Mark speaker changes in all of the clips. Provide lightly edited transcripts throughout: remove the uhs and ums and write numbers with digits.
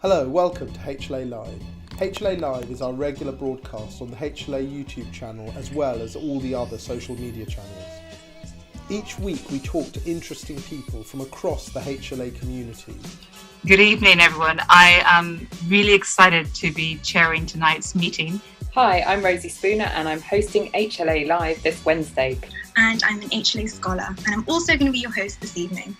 Speaker 1: Hello, welcome to HLA Live. HLA Live is our regular broadcast on the HLA YouTube channel as well as all the other social media channels. Each week we talk to interesting people from across the HLA community.
Speaker 2: Good evening, everyone. I am really excited to be chairing tonight's meeting.
Speaker 3: Hi, I'm Rosie Spooner and I'm hosting HLA Live this Wednesday.
Speaker 4: And I'm an HLA scholar and I'm also going to be your host this evening.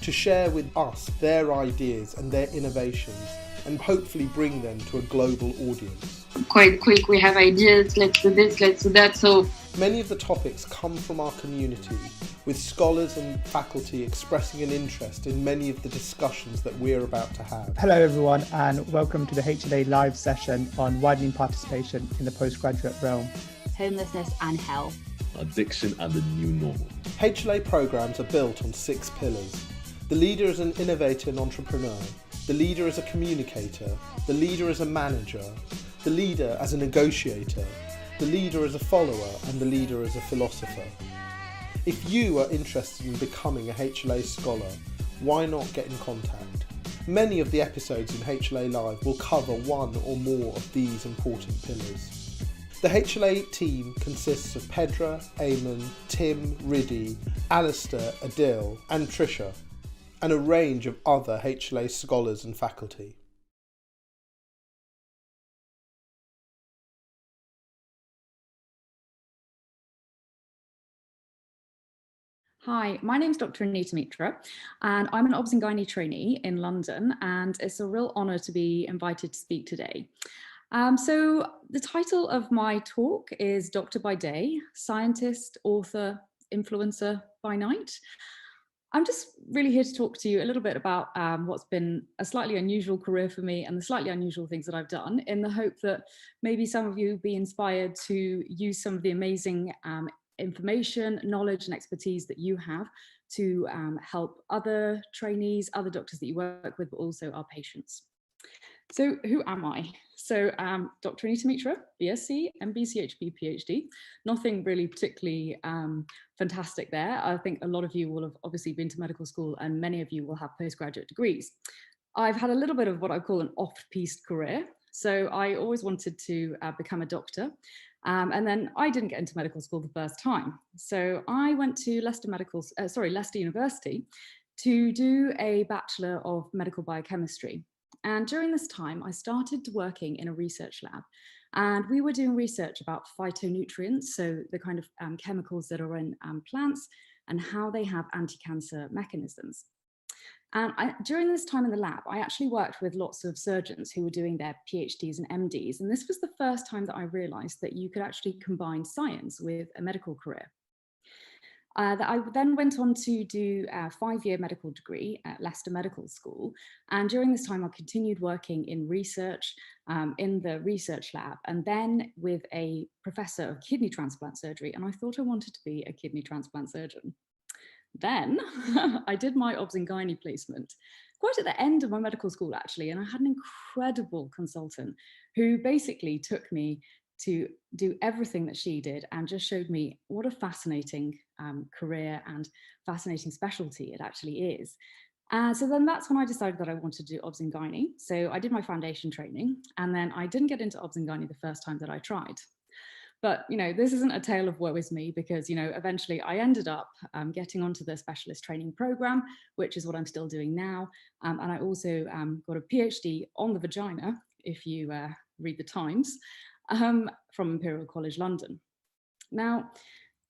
Speaker 1: To share with us their ideas and their innovations and hopefully bring them to a global audience.
Speaker 5: Quite quick, we have ideas, let's do this, let's do that. So
Speaker 1: many of the topics come from our community, with scholars and faculty expressing an interest in many of the discussions that we're about to have.
Speaker 6: Hello everyone and welcome to the HLA Live session on widening participation in the postgraduate realm.
Speaker 7: Homelessness and health.
Speaker 8: Addiction and the new normal.
Speaker 1: HLA programs are built on 6 pillars. The leader is an innovator and entrepreneur. The leader is a communicator. The leader is a manager. The leader as a negotiator. The leader as a follower, and the leader as a philosopher. If you are interested in becoming a HLA scholar, why not get in contact? Many of the episodes in HLA Live will cover one or more of these important pillars. The HLA team consists of Pedra, Eamon, Tim, Riddy, Alistair, Adil and Trisha, and a range of other HLA scholars and faculty.
Speaker 9: Hi, my name's Dr. Anita Mitra and I'm an Obs and Gynae trainee in London, and it's a real honour to be invited to speak today. So the title of my talk is Doctor by Day, Scientist, Author, Influencer by Night. I'm just really here to talk to you a little bit about what's been a slightly unusual career for me and the slightly unusual things that I've done, in the hope that maybe some of you be inspired to use some of the amazing information, knowledge and expertise that you have to help other trainees, other doctors that you work with, but also our patients. So who am I? So Dr. Anita Mitra, BSc, MBCHB, PhD. Nothing really particularly fantastic there. I think a lot of you will have obviously been to medical school and many of you will have postgraduate degrees. I've had a little bit of what I call an off-piste career. So I always wanted to become a doctor. And then I didn't get into medical school the first time. So I went to Leicester University to do a Bachelor of Medical Biochemistry. And during this time, I started working in a research lab, and we were doing research about phytonutrients, so the kind of chemicals that are in plants and how they have anti-cancer mechanisms. And during this time in the lab, I actually worked with lots of surgeons who were doing their PhDs and MDs. And this was the first time that I realized that you could actually combine science with a medical career. I then went on to do a 5-year medical degree at Leicester Medical School. And during this time, I continued working in research, in the research lab, and then with a professor of kidney transplant surgery. And I thought I wanted to be a kidney transplant surgeon. Then I did my Obs and Gynae placement quite at the end of my medical school, actually. And I had an incredible consultant who basically took me to do everything that she did and just showed me what a fascinating career and fascinating specialty it actually is. So then that's when I decided that I wanted to do Obs and Gynae. So I did my foundation training, and then I didn't get into Obs and Gynae the first time that I tried. But, you know, this isn't a tale of woe is me, because, you know, eventually I ended up getting onto the specialist training program, which is what I'm still doing now. And I also got a PhD on the vagina, if you read the Times, from Imperial College London. Now,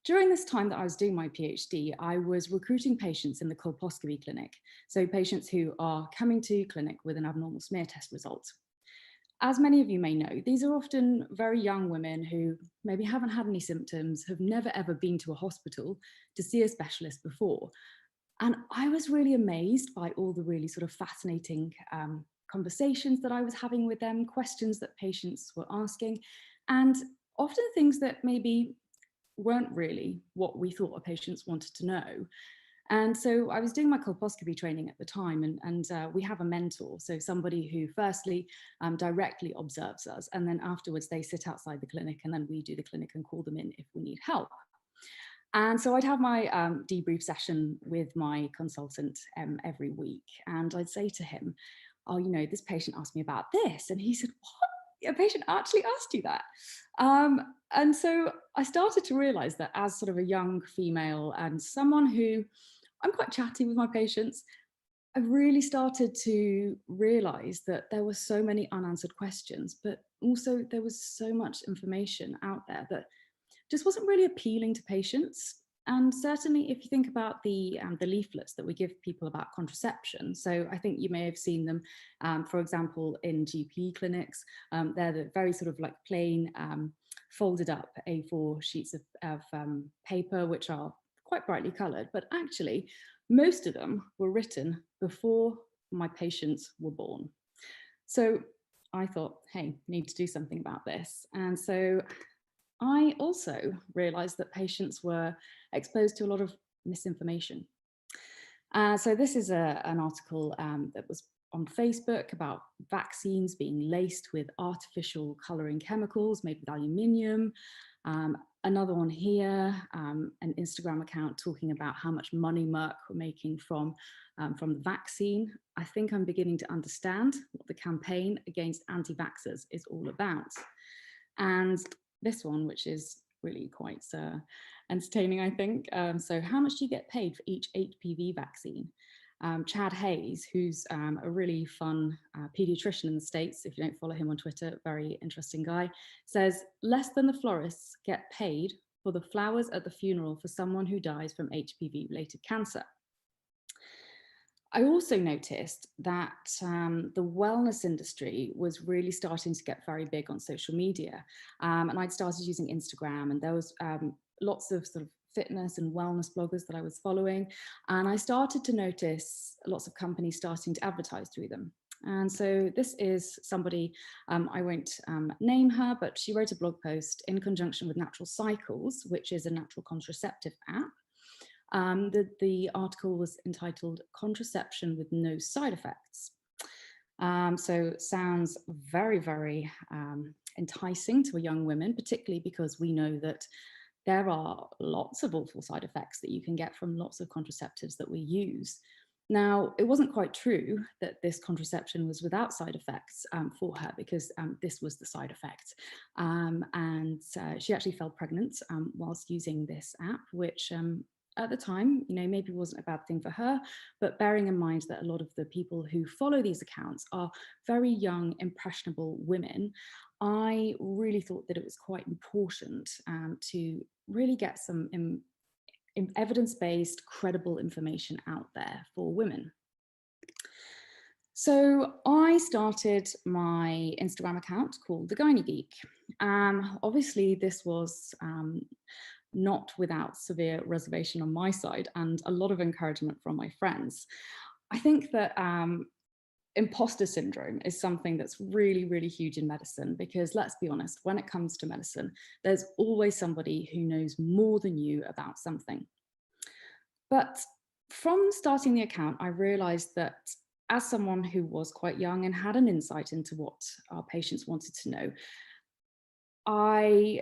Speaker 9: during this time that I was doing my PhD, I was recruiting patients in the colposcopy clinic. So patients who are coming to clinic with an abnormal smear test result. As many of you may know, these are often very young women who maybe haven't had any symptoms, have never ever been to a hospital to see a specialist before. And I was really amazed by all the really sort of fascinating conversations that I was having with them, questions that patients were asking, and often things that maybe weren't really what we thought our patients wanted to know. And so I was doing my colposcopy training at the time, and we have a mentor, so somebody who firstly directly observes us, and then afterwards they sit outside the clinic, and then we do the clinic and call them in if we need help. And so I'd have my debrief session with my consultant every week, and I'd say to him, oh, this patient asked me about this. And he said, what? A patient actually asked you that? And so I started to realize that as sort of a young female and someone who, I'm quite chatty with my patients, I really started to realize that there were so many unanswered questions, but also there was so much information out there that just wasn't really appealing to patients. And certainly if you think about the leaflets that we give people about contraception, so I think you may have seen them, for example, in GP clinics. They're the very sort of like plain folded up A4 sheets of paper, which are quite brightly colored, but actually most of them were written before my patients were born. So I thought, hey, need to do something about this. And so I also realized that patients were exposed to a lot of misinformation. So this is an article that was on Facebook about vaccines being laced with artificial coloring chemicals made with aluminium. Another one here, an Instagram account talking about how much money Merck were making from the vaccine. I think I'm beginning to understand what the campaign against anti-vaxxers is all about. And this one, which is really quite entertaining, I think. So how much do you get paid for each HPV vaccine? Chad Hayes, who's a really fun pediatrician in the States, if you don't follow him on Twitter, very interesting guy, says less than the florists get paid for the flowers at the funeral for someone who dies from HPV-related cancer. I also noticed that the wellness industry was really starting to get very big on social media. And I'd started using Instagram, and there was lots of sort of fitness and wellness bloggers that I was following. And I started to notice lots of companies starting to advertise through them. And so this is somebody, I won't name her, but she wrote a blog post in conjunction with Natural Cycles, which is a natural contraceptive app. The article was entitled Contraception with No Side Effects. So sounds very, very enticing to a young woman, particularly because we know that there are lots of awful side effects that you can get from lots of contraceptives that we use. Now, it wasn't quite true that this contraception was without side effects for her, because this was the side effect. And she actually fell pregnant whilst using this app, which at the time, maybe wasn't a bad thing for her, but bearing in mind that a lot of the people who follow these accounts are very young, impressionable women, I really thought that it was quite important to really get some evidence-based, credible information out there for women. So I started my Instagram account called The Gynae Geek. Obviously, this was not without severe reservation on my side and a lot of encouragement from my friends. I think that imposter syndrome is something that's really, really huge in medicine, because let's be honest, when it comes to medicine, there's always somebody who knows more than you about something. But from starting the account, I realized that as someone who was quite young and had an insight into what our patients wanted to know, I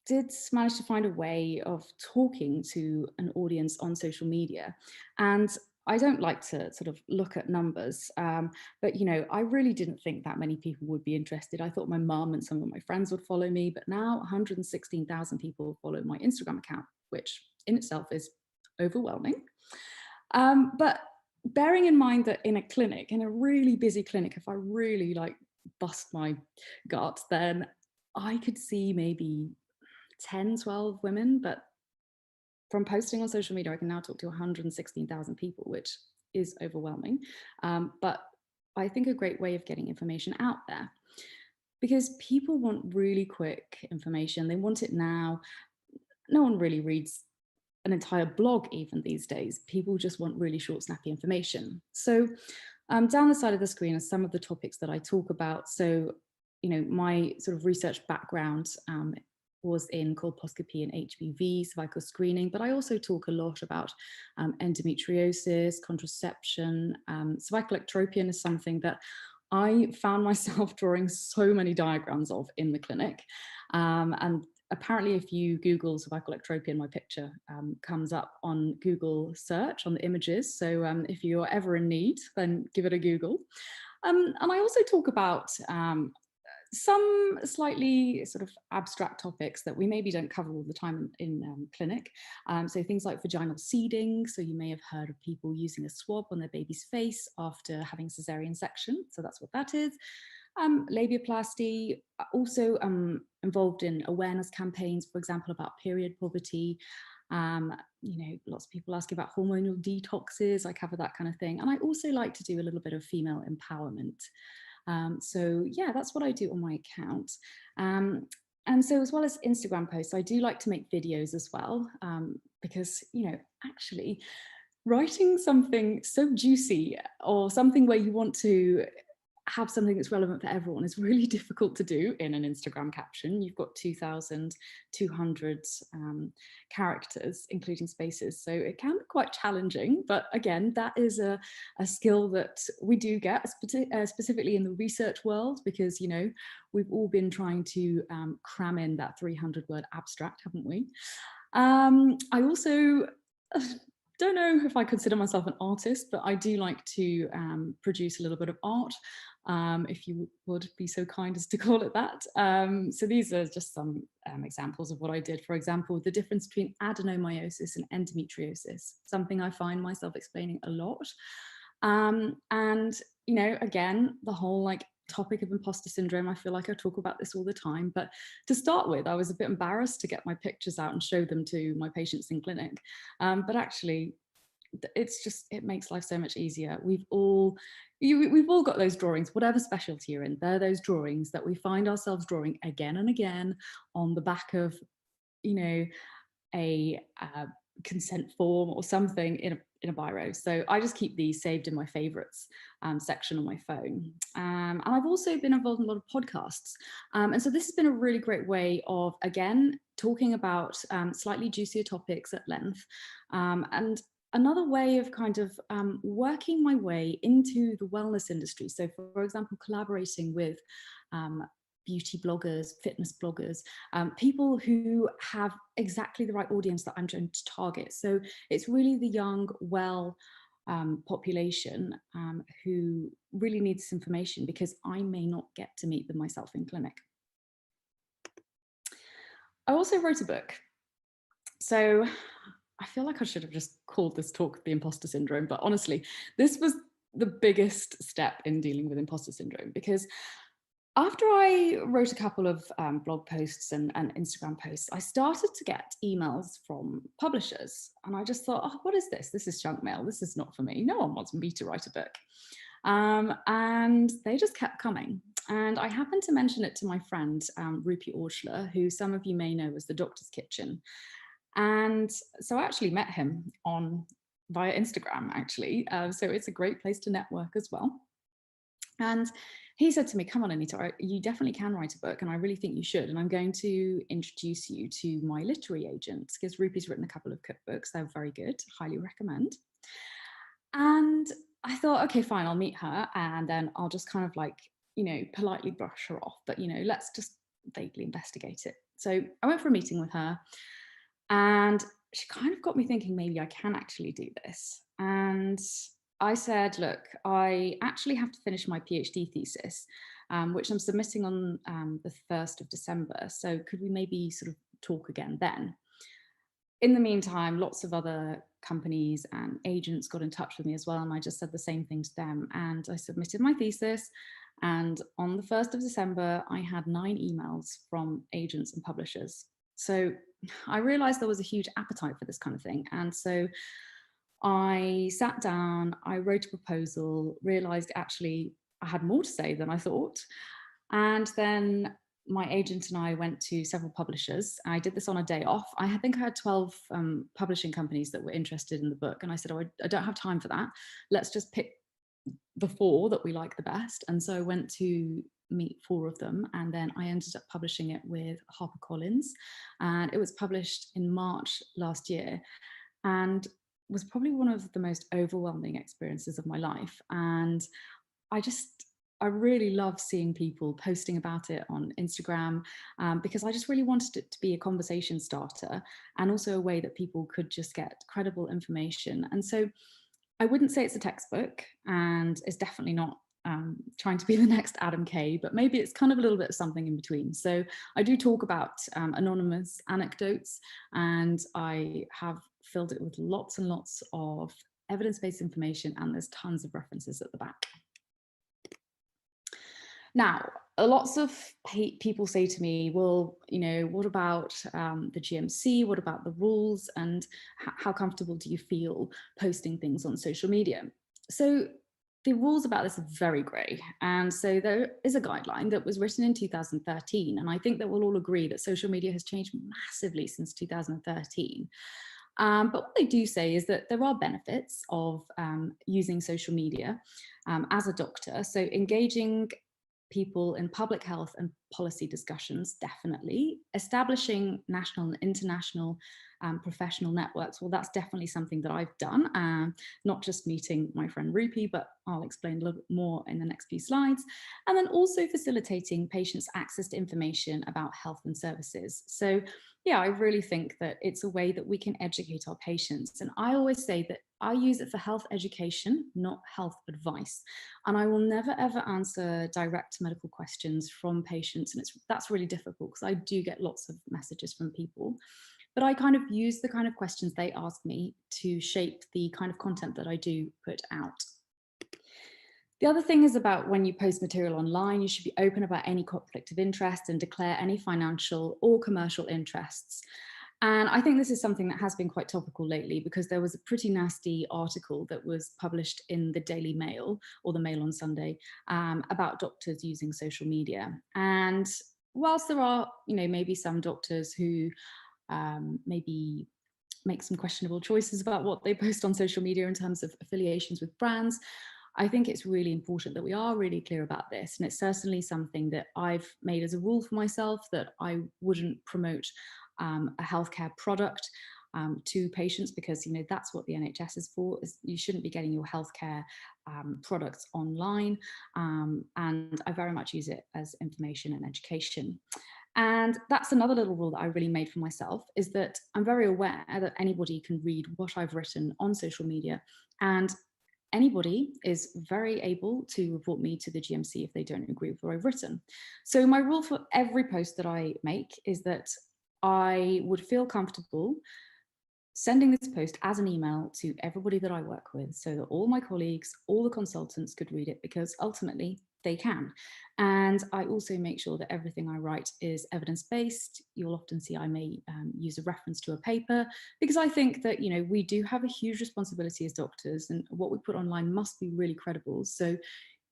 Speaker 9: did manage to find a way of talking to an audience on social media. And I don't like to sort of look at numbers, but I really didn't think that many people would be interested. I thought my mum and some of my friends would follow me, but now 116,000 people follow my Instagram account, which in itself is overwhelming. But bearing in mind that in a clinic, in a really busy clinic, if I really bust my gut, then I could see maybe 10, 12 women, but from posting on social media, I can now talk to 116,000 people, which is overwhelming. But I think a great way of getting information out there, because people want really quick information. They want it now. No one really reads an entire blog even these days. People just want really short, snappy information. So down the side of the screen are some of the topics that I talk about. So, my sort of research background was in colposcopy and HPV, cervical screening, but I also talk a lot about endometriosis, contraception. Cervical ectropion is something that I found myself drawing so many diagrams of in the clinic. And apparently if you Google cervical ectropion, my picture comes up on Google search on the images. So if you're ever in need, then give it a Google. And I also talk about some slightly sort of abstract topics that we maybe don't cover all the time in clinic. So things like vaginal seeding. So you may have heard of people using a swab on their baby's face after having cesarean section. So that's what that is. Labiaplasty, also involved in awareness campaigns, for example, about period poverty. Lots of people ask about hormonal detoxes. I cover that kind of thing. And I also like to do a little bit of female empowerment. So yeah, that's what I do on my account. And so as well as Instagram posts, I do like to make videos as well, because, actually writing something so juicy or something where you want to have something that's relevant for everyone is really difficult to do in an Instagram caption. You've got 2,200 characters, including spaces. So it can be quite challenging, but again, that is a skill that we do get, specifically in the research world, because, we've all been trying to cram in that 300-word abstract, haven't we? I also don't know if I consider myself an artist, but I do like to produce a little bit of art, if you would be so kind as to call it that. So these are just some examples of what I did. For example, the difference between adenomyosis and endometriosis, something I find myself explaining a lot. And, again, the whole topic of imposter syndrome, I feel like I talk about this all the time, but to start with, I was a bit embarrassed to get my pictures out and show them to my patients in clinic. But actually, it makes life so much easier. We've all got those drawings, whatever specialty you're in. They're those drawings that we find ourselves drawing again and again on the back of, a consent form or something in a biro. So I just keep these saved in my favorites section on my phone. And I've also been involved in a lot of podcasts. And so this has been a really great way of, again, talking about slightly juicier topics at length. And another way of kind of working my way into the wellness industry. So for example, collaborating with beauty bloggers, fitness bloggers, people who have exactly the right audience that I'm trying to target. So it's really the young, well population who really needs this information, because I may not get to meet them myself in clinic. I also wrote a book. So I feel like I should have just called this talk The Imposter Syndrome, but honestly, this was the biggest step in dealing with imposter syndrome, because after I wrote a couple of blog posts and Instagram posts, I started to get emails from publishers. And I just thought, oh, what is this? This is junk mail. This is not for me. No one wants me to write a book. And they just kept coming. And I happened to mention it to my friend, Rupi Orschler, who some of you may know as the Doctor's Kitchen. And so I actually met him via Instagram, actually. So it's a great place to network as well. And he said to me, come on, Anita, you definitely can write a book, and I really think you should. And I'm going to introduce you to my literary agents, because Rupi's written a couple of cookbooks. They're very good, highly recommend. And I thought, okay, fine, I'll meet her, and then I'll just kind of politely brush her off. But, let's just vaguely investigate it. So I went for a meeting with her, and she kind of got me thinking, maybe I can actually do this. And I said, look, I actually have to finish my PhD thesis, which I'm submitting on the 1st of December. So could we maybe sort of talk again then? In the meantime, lots of other companies and agents got in touch with me as well. And I just said the same thing to them. And I submitted my thesis. And on the 1st of December, I had 9 emails from agents and publishers. So I realized there was a huge appetite for this kind of thing. And so I sat down, I wrote a proposal, realized actually I had more to say than I thought. And then my agent and I went to several publishers. I did this on a day off. I think I had 12 publishing companies that were interested in the book. And I said, oh, I don't have time for that. Let's just pick the 4 that we like the best. And so I went to meet 4 of them. And then I ended up publishing it with HarperCollins. And it was published in March last year. And was probably one of the most overwhelming experiences of my life. And I really love seeing people posting about it on Instagram, because I just really wanted it to be a conversation starter, and also a way that people could just get credible information. And so I wouldn't say it's a textbook, and it's definitely not trying to be the next Adam Kay, but maybe it's kind of a little bit of something in between. So I do talk about anonymous anecdotes, and I have filled it with lots and lots of evidence-based information, and there's tons of references at the back. Now, lots of people say to me, well, you know, what about the GMC? What about the rules? And how comfortable do you feel posting things on social media? So the rules about this are very grey. And so there is a guideline that was written in 2013. And I think that we'll all agree that social media has changed massively since 2013. But what they do say is that there are benefits of using social media as a doctor. So engaging people in public health and policy discussions, definitely. Establishing national and international professional networks, well, that's definitely something that I've done, not just meeting my friend Rupi, but I'll explain a little bit more in the next few slides. And then also facilitating patients' access to information about health and services. So yeah, I really think that it's a way that we can educate our patients. And I always say that I use it for health education, not health advice. And I will never ever answer direct medical questions from patients. And that's really difficult because I do get lots of messages from people. But I kind of use the kind of questions they ask me to shape the kind of content that I do put out. The other thing is about when you post material online, you should be open about any conflict of interest and declare any financial or commercial interests. And I think this is something that has been quite topical lately, because there was a pretty nasty article that was published in the Daily Mail, or the Mail on Sunday, about doctors using social media. And whilst there are, you know, maybe some doctors who maybe make some questionable choices about what they post on social media in terms of affiliations with brands, I think it's really important that we are really clear about this. And it's certainly something that I've made as a rule for myself, that I wouldn't promote a healthcare product to patients, because, you know, that's what the NHS is for. Is you shouldn't be getting your healthcare products online. And I very much use it as information and education. And that's another little rule that I really made for myself, is that I'm very aware that anybody can read what I've written on social media, and anybody is very able to report me to the GMC if they don't agree with what I've written. So my rule for every post that I make is that I would feel comfortable sending this post as an email to everybody that I work with, so that all my colleagues, all the consultants could read it, because ultimately they can. And I also make sure that everything I write is evidence-based. You'll often see I may use a reference to a paper, because I think that, you know, we do have a huge responsibility as doctors, and what we put online must be really credible. So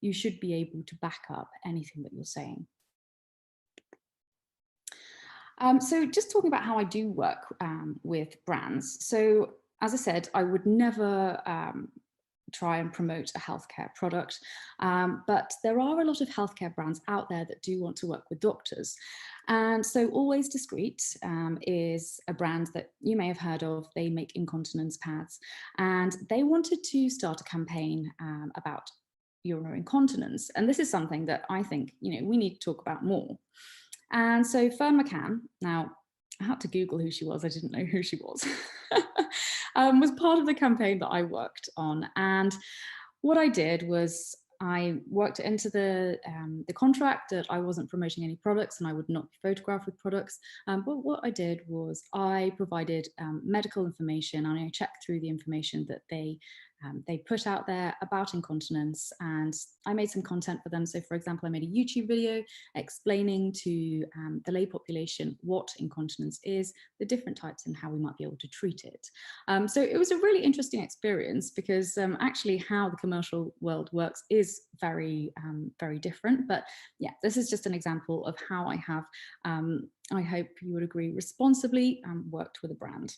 Speaker 9: you should be able to back up anything that you're saying. So just talking about how I do work with brands. So as I said, I would never try and promote a healthcare product, but there are a lot of healthcare brands out there that do want to work with doctors. And so Always Discreet is a brand that you may have heard of. They make incontinence pads, and they wanted to start a campaign about urinary incontinence. And this is something that I think, you know, we need to talk about more. And so Fern McCann, now I had to Google who she was, I didn't know who she was, was part of the campaign that I worked on. And what I did was I worked into the contract that I wasn't promoting any products and I would not be photographed with products. But what I did was I provided medical information, and I checked through the information that they put out there about incontinence, and I made some content for them. So for example, I made a YouTube video explaining to the lay population what incontinence is, the different types, and how we might be able to treat it. So it was a really interesting experience, because actually how the commercial world works is very, very different. But yeah, this is just an example of how I have, I hope you would agree, responsibly worked with a brand.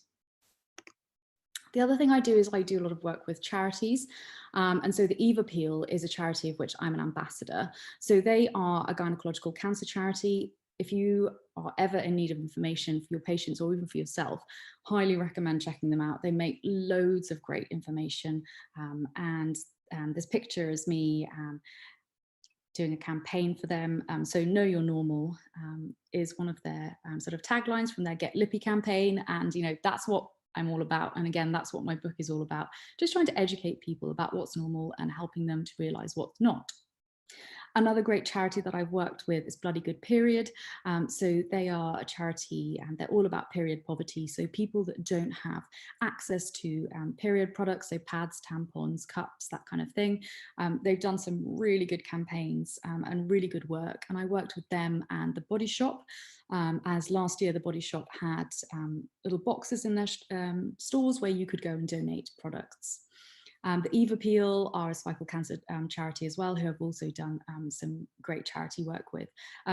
Speaker 9: The other thing I do is I do a lot of work with charities. And so the Eve Appeal is a charity of which I'm an ambassador. So they are a gynecological cancer charity. If you are ever in need of information for your patients or even for yourself, highly recommend checking them out. They make loads of great information. And this picture is me doing a campaign for them. So Know Your Normal is one of their sort of taglines from their Get Lippy campaign. And, you know, that's what I'm all about. And again, that's what my book is all about. Just trying to educate people about what's normal and helping them to realize what's not. Another great charity that I've worked with is Bloody Good Period. So they are a charity and they're all about period poverty. So people that don't have access to period products, so pads, tampons, cups, that kind of thing. They've done some really good campaigns and really good work. And I worked with them and the Body Shop, as last year the Body Shop had little boxes in their stores where you could go and donate products. The Eve Appeal are a cervical cancer charity as well, who have also done some great charity work with.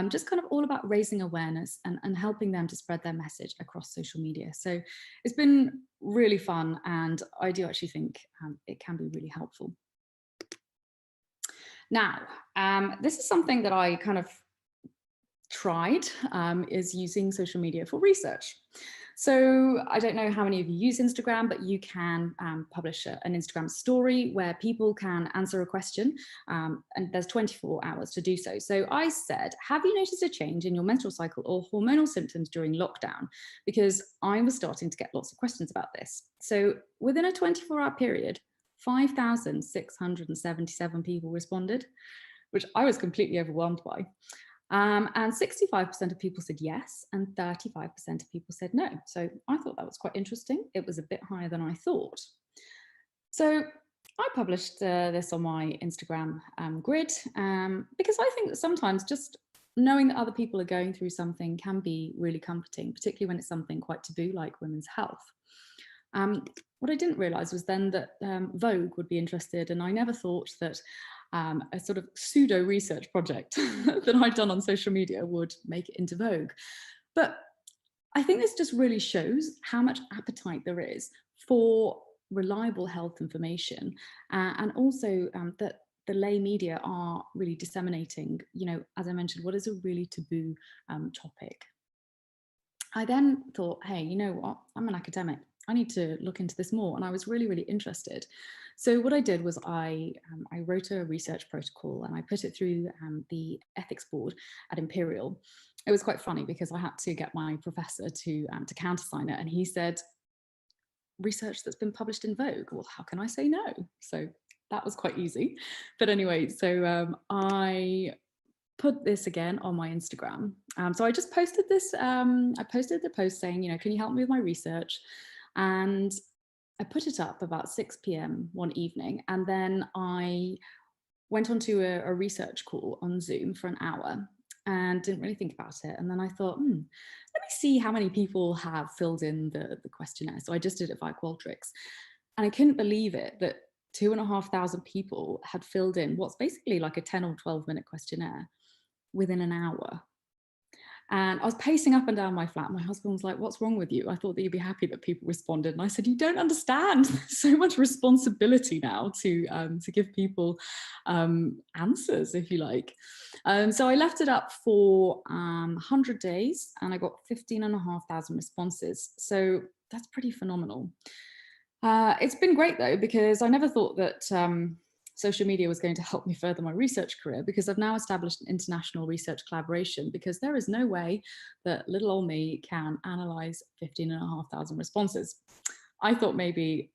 Speaker 9: Just kind of all about raising awareness and helping them to spread their message across social media. So it's been really fun, and I do actually think it can be really helpful. Now, this is something that I kind of tried, is using social media for research. So I don't know how many of you use Instagram, but you can publish an Instagram story where people can answer a question, and there's 24 hours to do so. So I said, have you noticed a change in your menstrual cycle or hormonal symptoms during lockdown? Because I was starting to get lots of questions about this. So within a 24-hour period, 5,677 people responded, which I was completely overwhelmed by. And 65% of people said yes, and 35% of people said no. So I thought that was quite interesting. It was a bit higher than I thought. So I published this on my Instagram grid because I think that sometimes just knowing that other people are going through something can be really comforting, particularly when it's something quite taboo like women's health. What I didn't realise was then that Vogue would be interested, and I never thought that a sort of pseudo research project that I'd done on social media would make it into Vogue. But I think this just really shows how much appetite there is for reliable health information, and also that the lay media are really disseminating, as I mentioned, what is a really taboo topic. I then thought, hey, you know what? I'm an academic. I need to look into this more. And I was really, really interested. So what I did was I wrote a research protocol and I put it through the ethics board at Imperial. It was quite funny because I had to get my professor to countersign it. And he said, research that's been published in Vogue. Well, how can I say no? So that was quite easy. But anyway, so I put this again on my Instagram. So I just posted this, I posted the post saying, can you help me with my research? And I put it up about 6 p.m. one evening, and then I went onto a research call on Zoom for an hour and didn't really think about it. And then I thought, let me see how many people have filled in the questionnaire. So I just did it via Qualtrics, and I couldn't believe it that 2,500 people had filled in what's basically like a 10 or 12-minute questionnaire within an hour. And I was pacing up and down my flat. My husband was like, what's wrong with you? I thought that you'd be happy that people responded. And I said, you don't understand. There's so much responsibility now to give people answers, if you like. So I left it up for 100 days and I got 15,500 responses. So that's pretty phenomenal. It's been great though, because I never thought that social media was going to help me further my research career, because I've now established an international research collaboration, because there is no way that little old me can analyze 15,500 responses. I thought maybe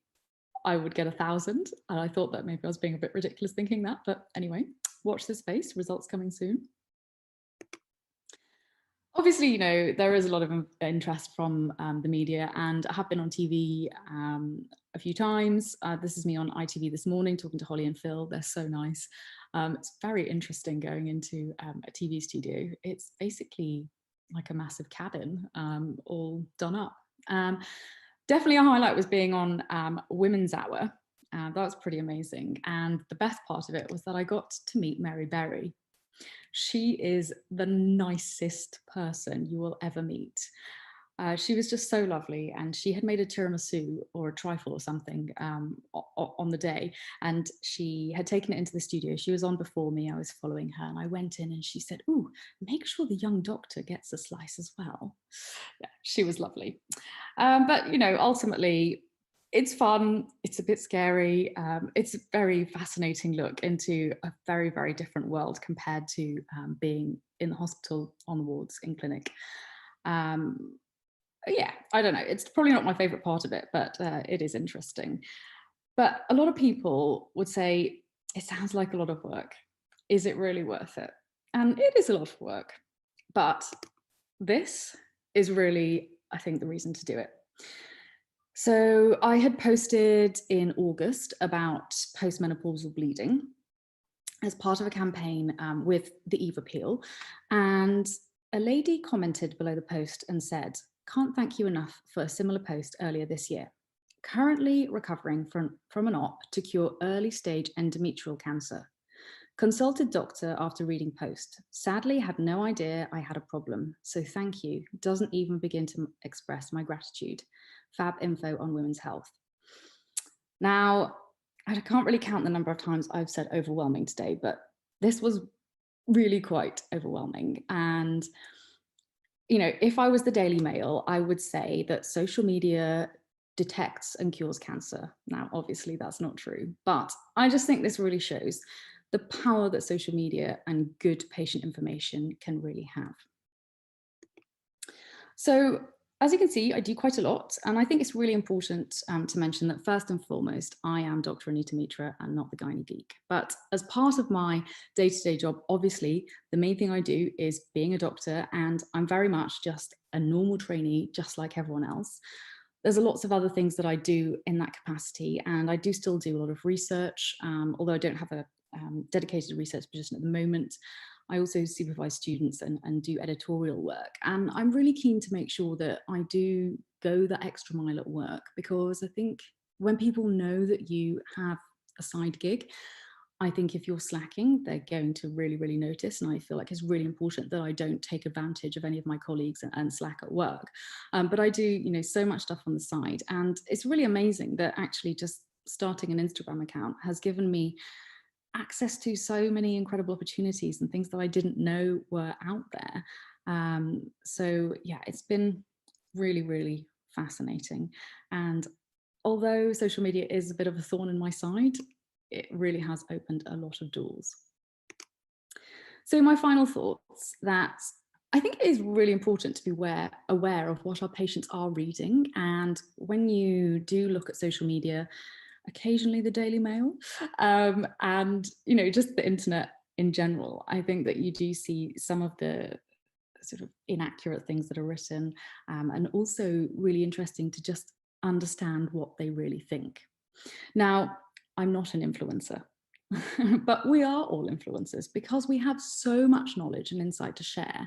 Speaker 9: I would get 1,000, and I thought that maybe I was being a bit ridiculous thinking that, but anyway, watch this space, results coming soon. Obviously, there is a lot of interest from the media, and I have been on TV a few times. This is me on ITV this morning talking to Holly and Phil. They're so nice. It's very interesting going into a TV studio. It's basically like a massive cabin, all done up. Definitely a highlight was being on Women's Hour. That was pretty amazing. And the best part of it was that I got to meet Mary Berry. She is the nicest person you will ever meet. She was just so lovely, and she had made a tiramisu or a trifle or something on the day, and she had taken it into the studio. She was on before me, I was following her, and I went in and she said, "Ooh, make sure the young doctor gets a slice as well." Yeah, she was lovely. But ultimately, it's fun, it's a bit scary, it's a very fascinating look into a very, very different world compared to being in the hospital, on the wards, in clinic. Yeah, I don't know, it's probably not my favourite part of it, but it is interesting. But a lot of people would say, it sounds like a lot of work. is it really worth it? And it is a lot of work, but this is really, I think, the reason to do it. So I had posted in August about postmenopausal bleeding as part of a campaign with the Eve appeal. And a lady commented below the post and said, "Can't thank you enough for a similar post earlier this year. Currently recovering from an op to cure early stage endometrial cancer. Consulted doctor after reading post. Sadly had no idea I had a problem. So thank you. Doesn't even begin to express my gratitude. Fab info on women's health." Now, I can't really count the number of times I've said overwhelming today, but this was really quite overwhelming. And, you know, if I was the Daily Mail, I would say that social media detects and cures cancer. Now, obviously that's not true, but I just think this really shows the power that social media and good patient information can really have. So, as you can see, I do quite a lot, and I think it's really important to mention that first and foremost, I am Dr. Anita Mitra and not the Gynae Geek. But as part of my day-to-day job, obviously, the main thing I do is being a doctor, and I'm very much just a normal trainee, just like everyone else. There's lots of other things that I do in that capacity, and I do still do a lot of research, although I don't have a dedicated research position at the moment. I also supervise students and do editorial work. And I'm really keen to make sure that I do go that extra mile at work, because I think when people know that you have a side gig, I think if you're slacking, they're going to really, really notice. And I feel like it's really important that I don't take advantage of any of my colleagues and slack at work. But I do, you know, so much stuff on the side. And it's really amazing that actually just starting an Instagram account has given me access to so many incredible opportunities and things that I didn't know were out there. So yeah, it's been really, really fascinating. And although social media is a bit of a thorn in my side, it really has opened a lot of doors. So my final thoughts, that I think it is really important to be aware of what our patients are reading. And when you do look at social media, occasionally the Daily Mail, and, you know, just the internet in general, I think that you do see some of the sort of inaccurate things that are written, and also really interesting to just understand what they really think. Now, I'm not an influencer, but we are all influencers because we have so much knowledge and insight to share.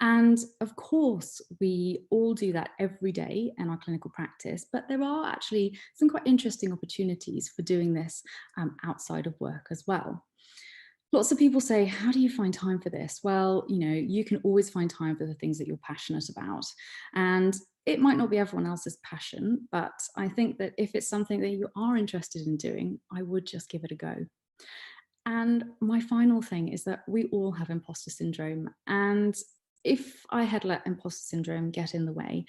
Speaker 9: And of course, we all do that every day in our clinical practice, but there are actually some quite interesting opportunities for doing this outside of work as well. Lots of people say, how do you find time for this? Well, you know, you can always find time for the things that you're passionate about. And it might not be everyone else's passion, but I think that if it's something that you are interested in doing, I would just give it a go. And my final thing is that we all have imposter syndrome. And if I had let imposter syndrome get in the way,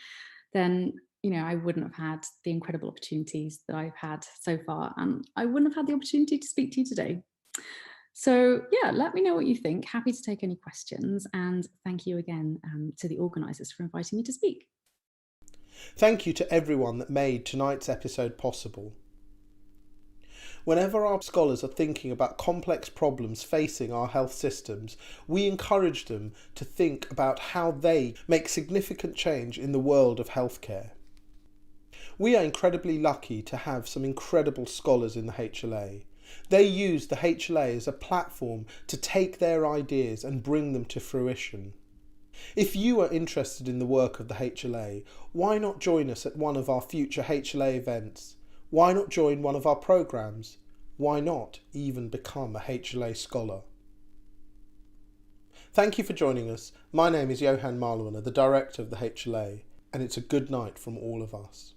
Speaker 9: then, you know, I wouldn't have had the incredible opportunities that I've had so far. And I wouldn't have had the opportunity to speak to you today. So yeah, let me know what you think. Happy to take any questions. And thank you again to the organisers for inviting me to speak.
Speaker 1: Thank you to everyone that made tonight's episode possible. Whenever our scholars are thinking about complex problems facing our health systems, we encourage them to think about how they make significant change in the world of healthcare. We are incredibly lucky to have some incredible scholars in the HLA. They use the HLA as a platform to take their ideas and bring them to fruition. If you are interested in the work of the HLA, why not join us at one of our future HLA events? Why not join one of our programs? Why not even become a HLA scholar? Thank you for joining us. My name is Johan Marlwana, the Director of the HLA, and it's a good night from all of us.